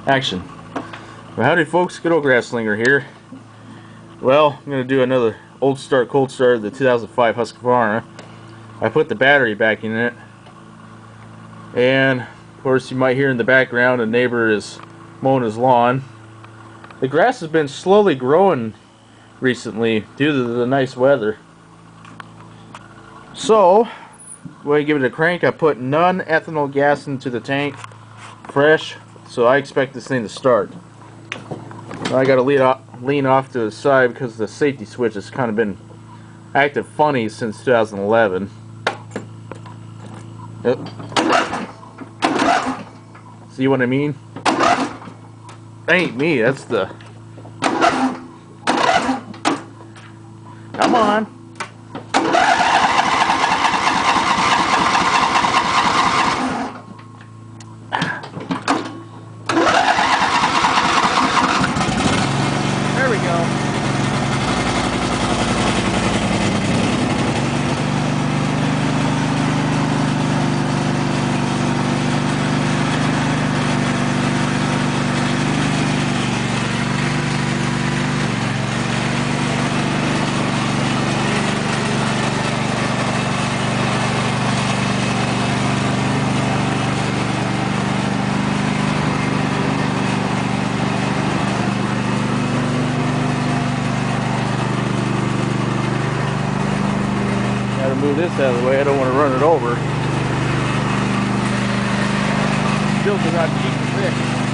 Action. Well, howdy folks, good old Grass Slinger here. Well, I'm going to do another old start, cold start of the 2005 Husqvarna. I put the battery back in it. And, of course, you might hear in the background a neighbor is mowing his lawn. The grass has been slowly growing recently due to the nice weather. So, when I give it a crank, I put none ethanol gas into the tank, fresh, so I expect this thing to start. I gotta lean off to the side because the safety switch has kind of been acting funny since 2011. Yep. See what I mean? That ain't me, that's the... Come on! There we go. Gotta move this out of the way, I don't want to run it over. Still do not keep it fixed.